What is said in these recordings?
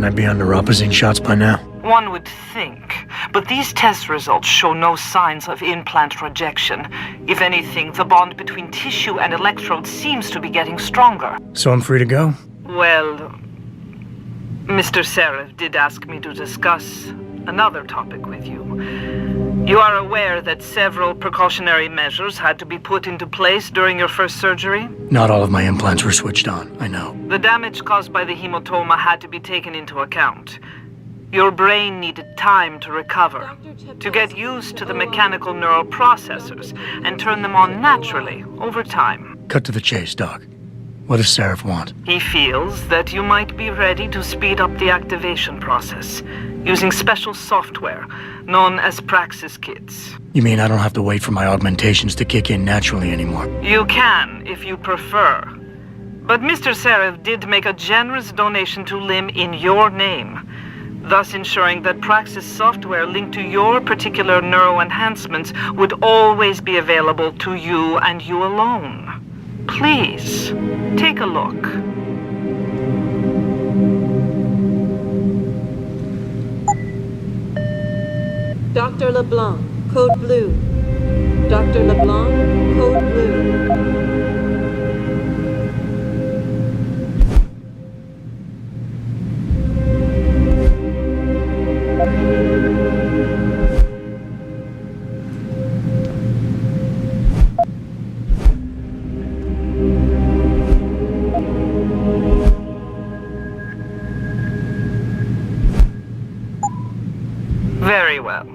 I'd be under opposing shots by now. One would think, but these test results show no signs of implant rejection. If anything, the bond between tissue and electrodes seems to be getting stronger. So I'm free to go? Well, Mr. Seraph did ask me to discuss another topic with you. You are aware that several precautionary measures had to be put into place during your first surgery? Not all of my implants were switched on, I know. The damage caused by the hematoma had to be taken into account. Your brain needed time to recover, to get used to the mechanical neural processors and turn them on naturally over time. Cut to the chase, Doc. What does Seraph want? He feels that you might be ready to speed up the activation process using special software known as Praxis kits. You mean I don't have to wait for my augmentations to kick in naturally anymore? You can, if you prefer. But Mr. Seraph did make a generous donation to LIM in your name, thus ensuring that Praxis software linked to your particular neuro enhancements would always be available to you and you alone. Please, take a look. Dr. LeBlanc, code blue. Dr. LeBlanc, code blue. Very well.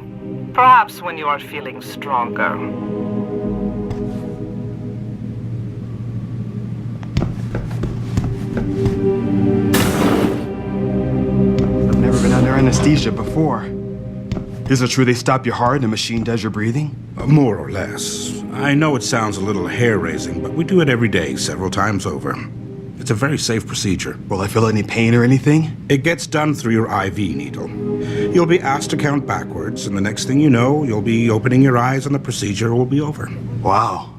Perhaps when you are feeling stronger. I've never been under anesthesia before. Is it true they stop your heart and the machine does your breathing? More or less. I know it sounds a little hair-raising, but we do it every day, several times over. It's a very safe procedure. Will I feel any pain or anything? It gets done through your IV needle. You'll be asked to count backwards, and the next thing you know, you'll be opening your eyes and the procedure will be over. Wow.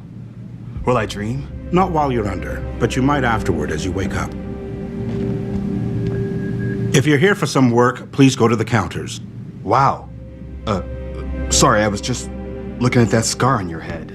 Will I dream? Not while you're under, but you might afterward as you wake up. If you're here for some work, please go to the counters. Wow. Sorry, I was just looking at that scar on your head.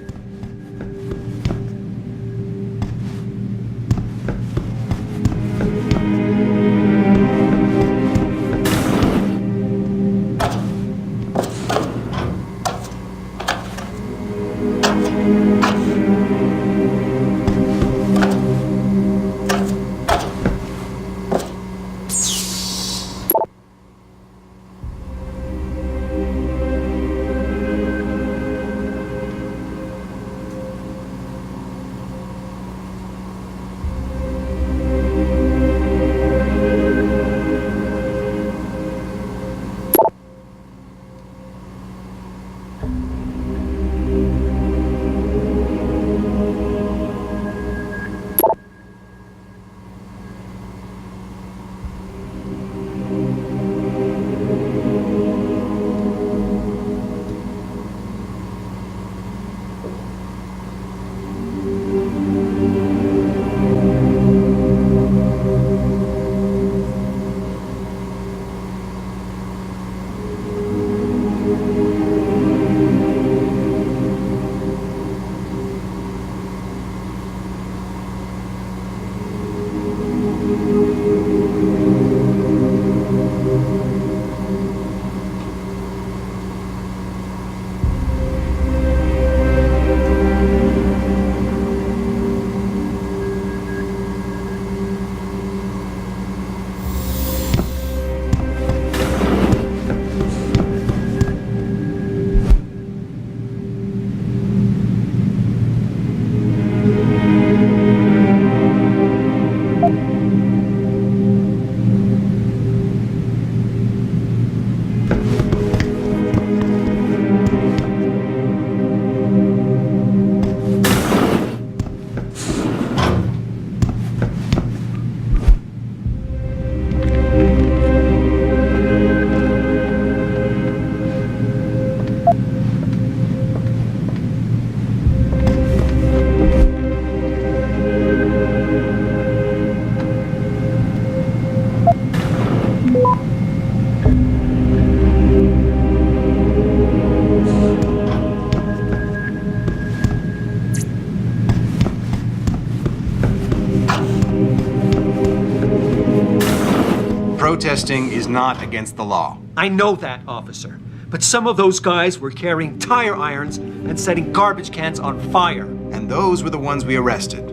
protesting is not against the law. I know that, officer. But some of those guys were carrying tire irons and setting garbage cans on fire. And those were the ones we arrested.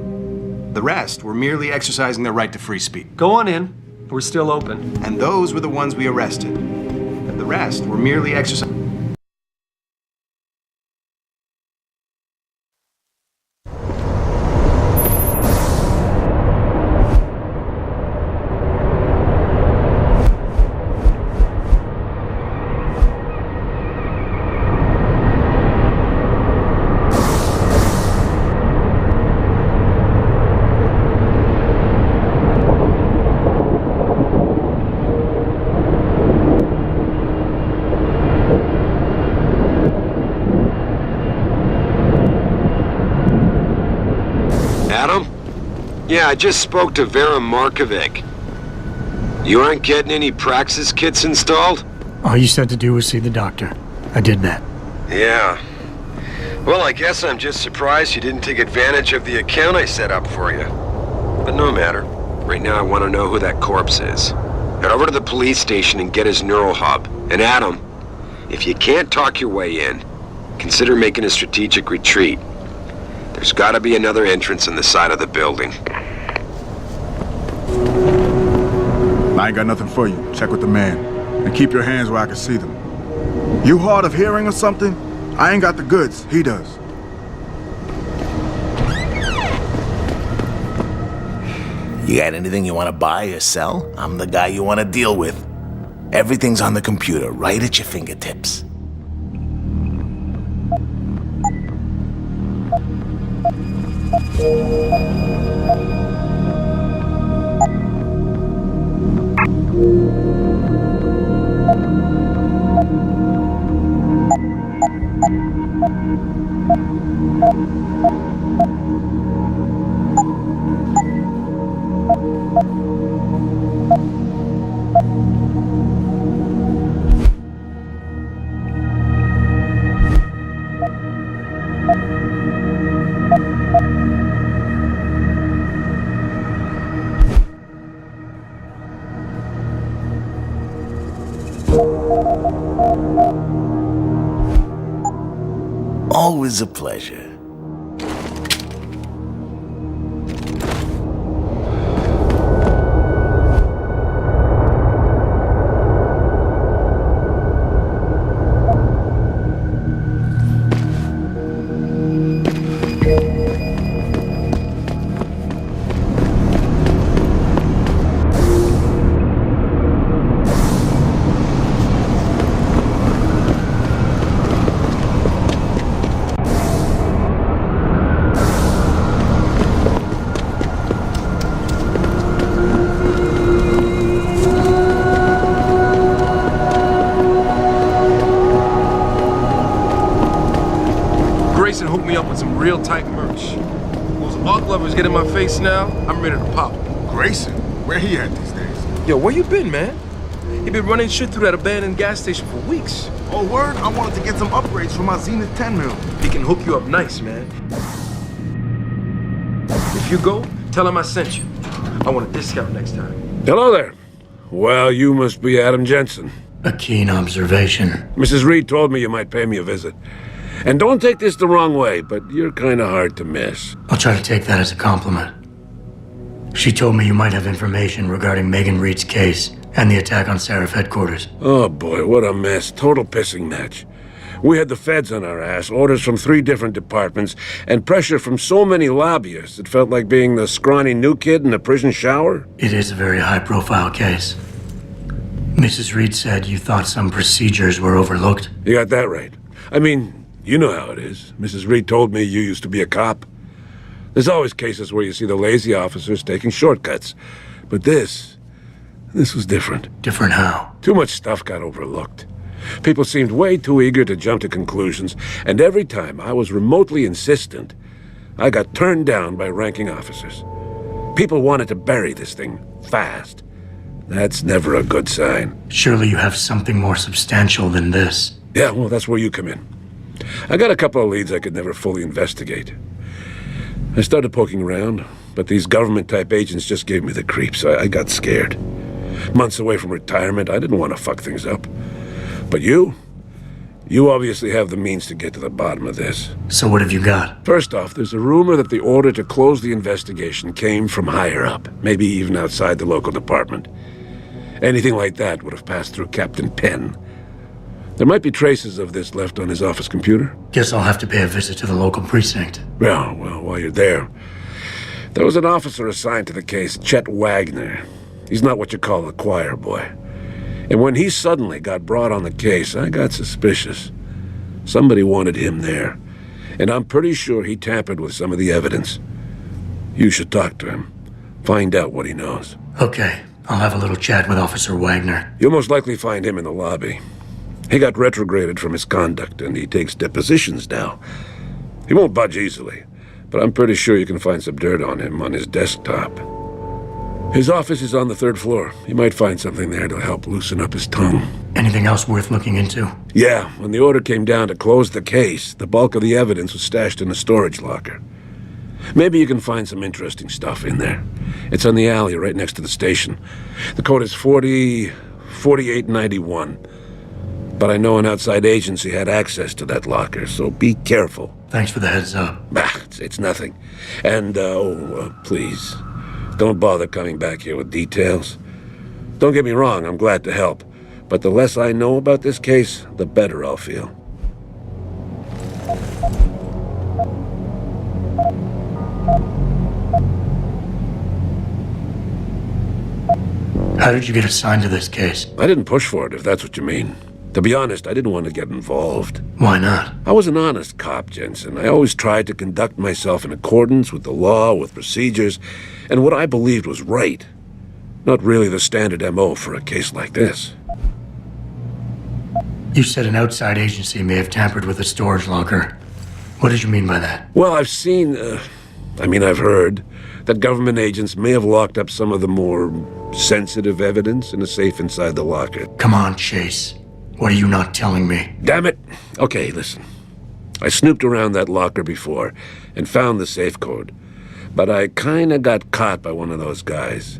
The rest were merely exercising their right to free speech. Go on in. We're still open. And those were the ones we arrested. And the rest were merely exercising. Adam? Yeah, I just spoke to Vera Markovic. You aren't getting any Praxis kits installed? All you said to do was see the doctor. I did that. Yeah. Well, I guess I'm just surprised you didn't take advantage of the account I set up for you. But no matter. Right now I want to know who that corpse is. Head over to the police station and get his neural hub. And Adam, if you can't talk your way in, consider making a strategic retreat. There's gotta be another entrance on the side of the building. I ain't got nothing for you. Check with the man. And keep your hands where I can see them. You hard of hearing or something? I ain't got the goods. He does. You got anything you want to buy or sell? I'm the guy you want to deal with. Everything's on the computer, right at your fingertips. Always a pleasure. Hook me up with some real tight merch. Those arc lovers get in my face now, I'm ready to pop. Grayson? Where he at these days? Yo, where you been, man? He been running shit through that abandoned gas station for weeks. Oh, word? I wanted to get some upgrades for my Zenith 10 mil. He can hook you up nice, man. If you go, tell him I sent you. I want a discount next time. Hello there. Well, you must be Adam Jensen. A keen observation. Mrs. Reed told me you might pay me a visit. And don't take this the wrong way, but you're kind of hard to miss. I'll try to take that as a compliment. She told me you might have information regarding Megan Reed's case and the attack on Seraph headquarters. Oh boy, what a mess. Total pissing match. We had the feds on our ass, orders from 3 different departments, and pressure from so many lobbyists it felt like being the scrawny new kid in a prison shower. It is a very high-profile case. Mrs. Reed said you thought some procedures were overlooked. You got that right. I mean, you know how it is. Mrs. Reed told me you used to be a cop. There's always cases where you see the lazy officers taking shortcuts. But this was different. Different how? Too much stuff got overlooked. People seemed way too eager to jump to conclusions, and every time I was remotely insistent, I got turned down by ranking officers. People wanted to bury this thing fast. That's never a good sign. Surely you have something more substantial than this. Yeah, well, that's where you come in. I got a couple of leads I could never fully investigate. I started poking around, but these government-type agents just gave me the creeps. I got scared. Months away from retirement, I didn't want to fuck things up. But you obviously have the means to get to the bottom of this. So what have you got? First off, there's a rumor that the order to close the investigation came from higher up, maybe even outside the local department. Anything like that would have passed through Captain Penn. There might be traces of this left on his office computer. Guess I'll have to pay a visit to the local precinct. Well, while you're there was an officer assigned to the case, Chet Wagner. He's not what you call a choir boy. And when he suddenly got brought on the case, I got suspicious. Somebody wanted him there. And I'm pretty sure he tampered with some of the evidence. You should talk to him. Find out what he knows. Okay, I'll have a little chat with Officer Wagner. You'll most likely find him in the lobby. He got retrograded from his conduct, and he takes depositions now. He won't budge easily, but I'm pretty sure you can find some dirt on him on his desktop. His office is on the 3rd floor. You might find something there to help loosen up his tongue. Anything else worth looking into? Yeah, when the order came down to close the case, the bulk of the evidence was stashed in a storage locker. Maybe you can find some interesting stuff in there. It's on the alley right next to the station. The code is 4891. But I know an outside agency had access to that locker, so be careful. Thanks for the heads up. It's nothing. And, please, don't bother coming back here with details. Don't get me wrong, I'm glad to help. But the less I know about this case, the better I'll feel. How did you get assigned to this case? I didn't push for it, if that's what you mean. To be honest, I didn't want to get involved. Why not? I was an honest cop, Jensen. I always tried to conduct myself in accordance with the law, with procedures, and what I believed was right. Not really the standard MO for a case like this. You said an outside agency may have tampered with a storage locker. What did you mean by that? Well, I've heard that government agents may have locked up some of the more sensitive evidence in a safe inside the locker. Come on, Chase. What are you not telling me? Damn it. Okay, listen. I snooped around that locker before and found the safe code. But I kinda got caught by one of those guys.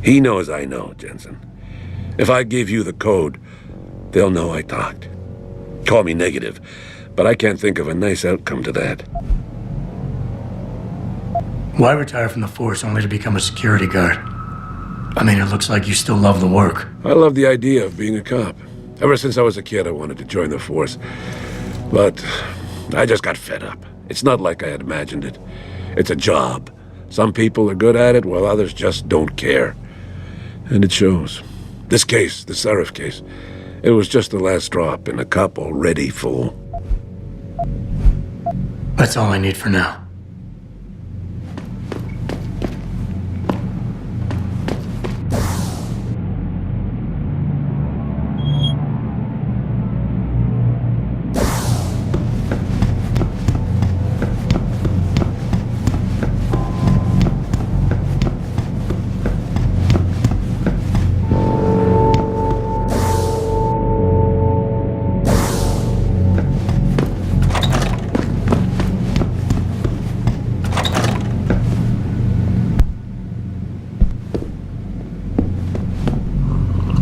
He knows I know, Jensen. If I give you the code, they'll know I talked. Call me negative, but I can't think of a nice outcome to that. Why retire from the force only to become a security guard? I mean, it looks like you still love the work. I love the idea of being a cop. Ever since I was a kid, I wanted to join the force. But I just got fed up. It's not like I had imagined it. It's a job. Some people are good at it, while others just don't care. And it shows. This case, the Seraph case, it was just the last drop in a cup already full. That's all I need for now.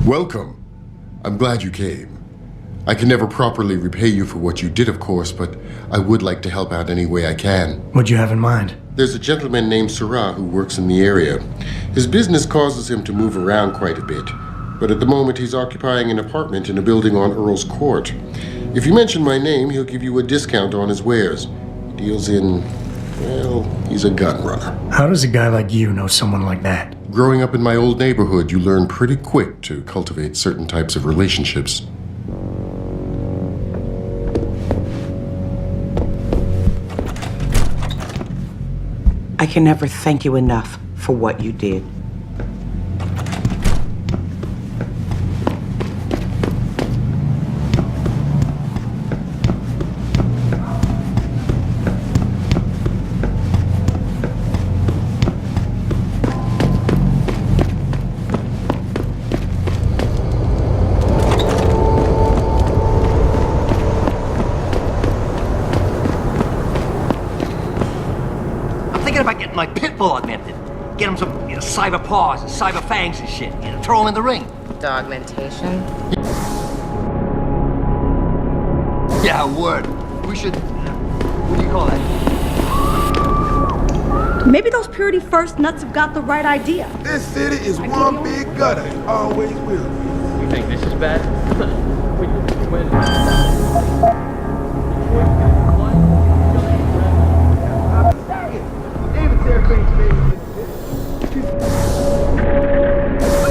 Welcome. I'm glad you came. I can never properly repay you for what you did, of course, but I would like to help out any way I can. What'd you have in mind? There's a gentleman named Sarah who works in the area. His business causes him to move around quite a bit, but at the moment he's occupying an apartment in a building on Earl's Court. If you mention my name, he'll give you a discount on his wares. He deals in, well, he's a gun runner. How does a guy like you know someone like that? Growing up in my old neighborhood, you learn pretty quick to cultivate certain types of relationships. I can never thank you enough for what you did. My pit bull augmented. Get him some cyber paws and cyber fangs and shit. You know, throw them in the ring. Dogmentation? Yeah, word. We should... what do you call that? Maybe those Purity First nuts have got the right idea. This city is one big gutter. It always will. You think this is bad? Put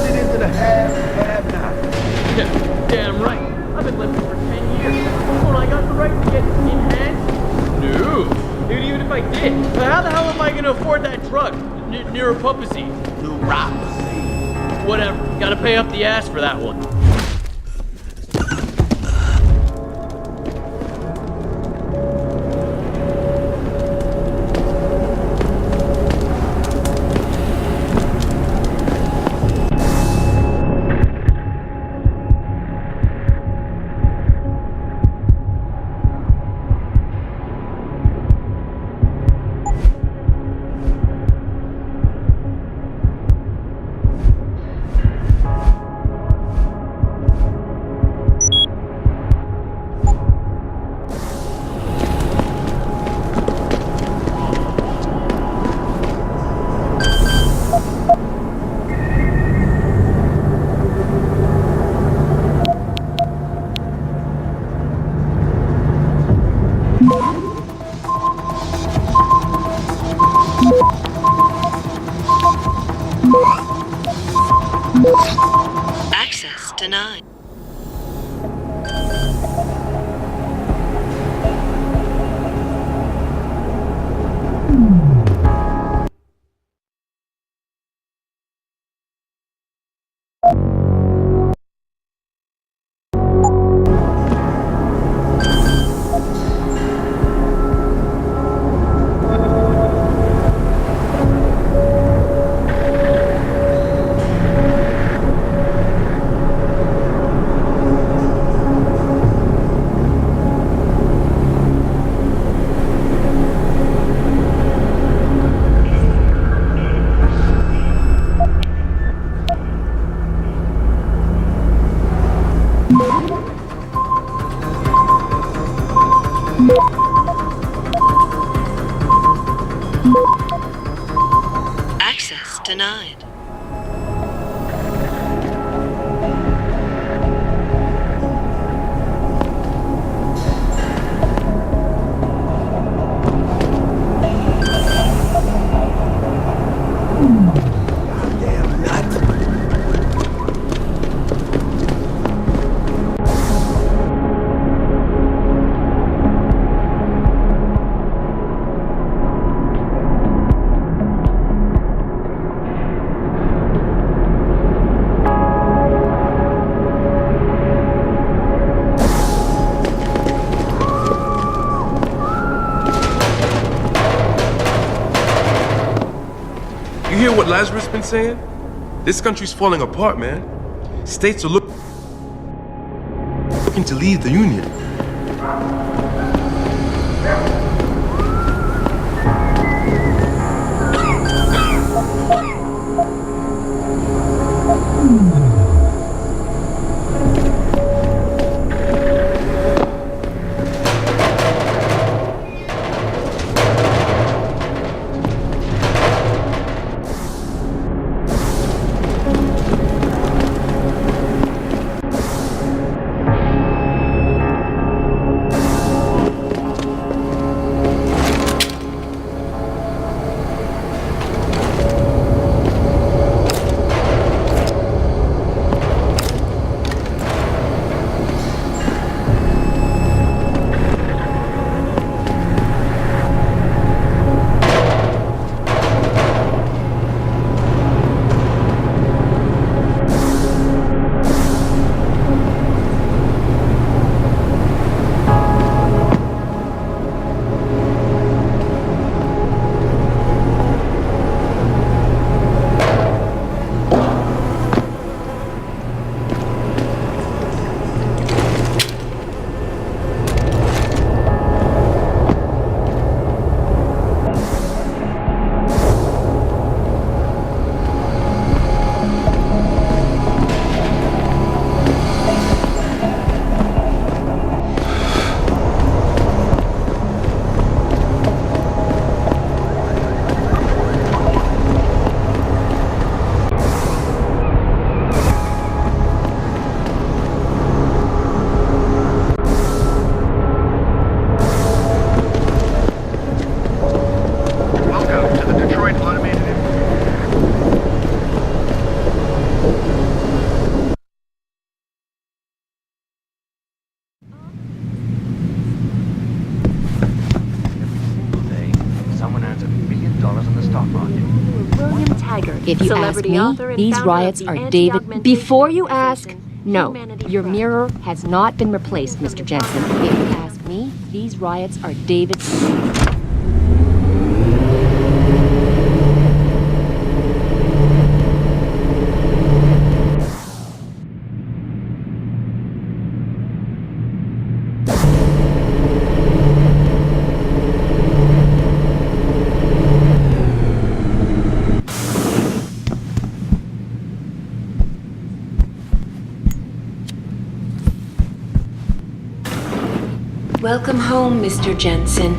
it into the have not. Yeah, damn right. I've been living for 10 years. When I got the right to get enhanced? No. Dude, even if I did, how the hell am I gonna afford that drug? Neuropupsy. Neuropupsy. Whatever. Gotta pay up the ass for that one. Access denied. Access denied. You hear what Lazarus been saying? This country's falling apart, man. States are looking to leave the Union. If you ask me, these riots are David... Before you ask, no. Your mirror has not been replaced, Mr. Jensen. If you ask me, these riots are David's... Welcome home, Mr. Jensen.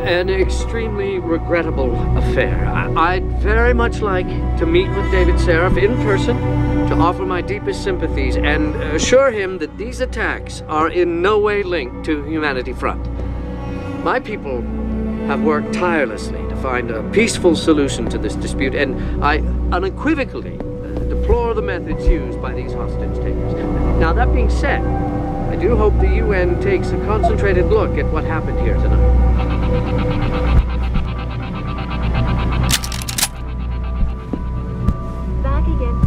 An extremely regrettable affair. I'd very much like to meet with David Seraph in person to offer my deepest sympathies and assure him that these attacks are in no way linked to Humanity Front. My people have worked tirelessly to find a peaceful solution to this dispute, and I unequivocally deplore the methods used by these hostage takers. Now, that being said, I do hope the UN takes a concentrated look at what happened here tonight. Back again.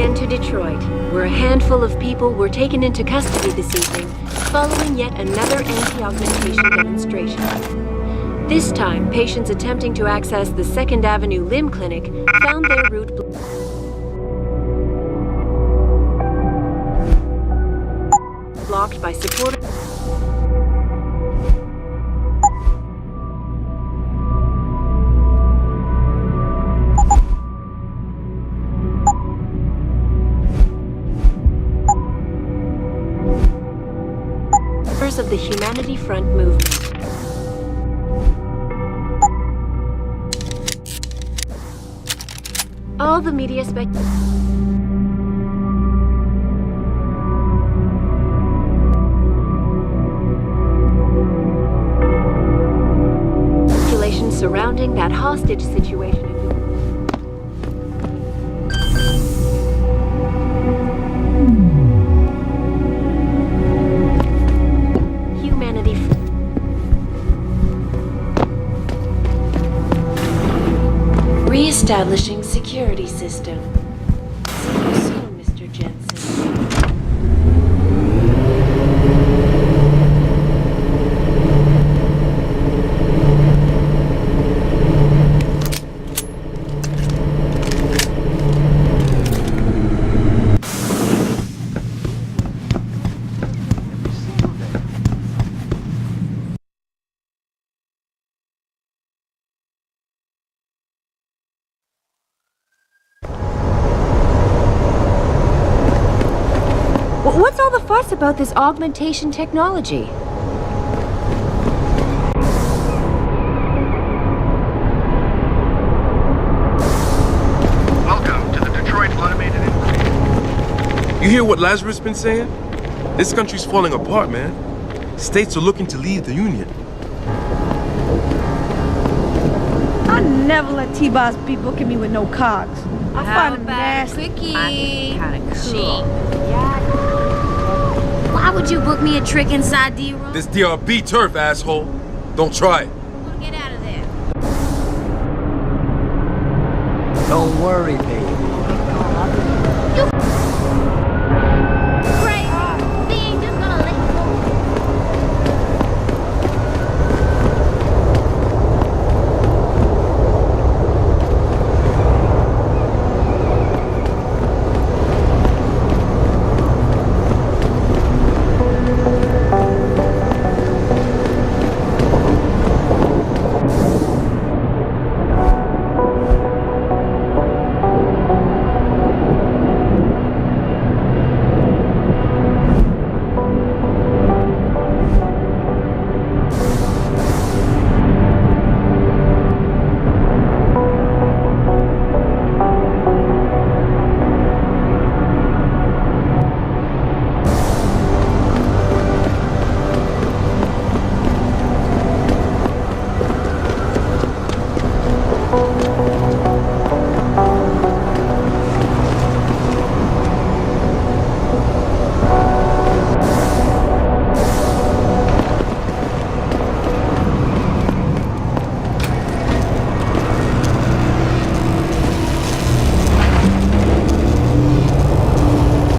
And to Detroit, where a handful of people were taken into custody this evening following yet another anti-augmentation demonstration. This time, patients attempting to access the 2nd Avenue Limb Clinic found their route blocked by supporters. Of the Humanity Front movement. All the media speculation surrounding that hostage situation. Re-establishing security system. See you soon, Mr. Jensen. What's all the fuss about this augmentation technology? Welcome to the Detroit Automated Inquiry. You hear what Lazarus been saying? This country's falling apart, man. States are looking to leave the Union. I never let T-Boss beat booking me with no cogs. I find him nasty. Kinda cool. Why would you book me a trick inside D-Room? This DRB turf, asshole. Don't try it. Get out of there. Don't worry, baby.